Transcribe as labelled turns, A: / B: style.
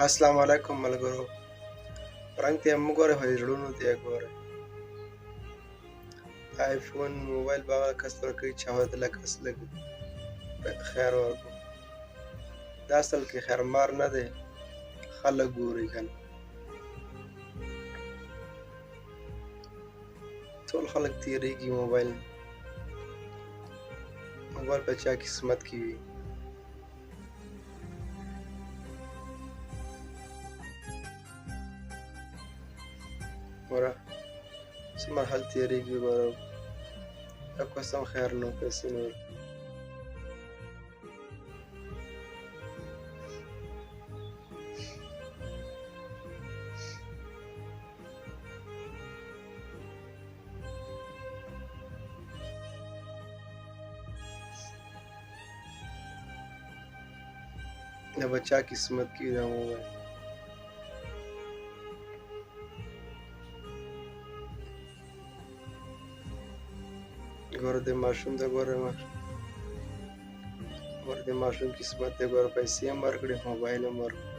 A: السلام علیکم ملګرو. رنګ ته هم وګورئ خو د زړونو ته یې ګورئ. آیفون موبایل به هغه کس ورکوي چې هغه ته له کس لږ خیر ورکړو. دا اصل کې خیرمار نه دی، خلک ګوري که نه. ټول خلک تېرېږي موبایل په چا قسمت کې وي. ګوره څه مرحل تېرېږي، ګوره یو کس هم خیر نه پیسې نه ورکوي. د به چا قسمت کې وي دا موبایل. ګوره د ماشوم ته ګوره د ماشوم قسمت دی، ګوره پیسې هم ورکړې موبایل هم ورکړو.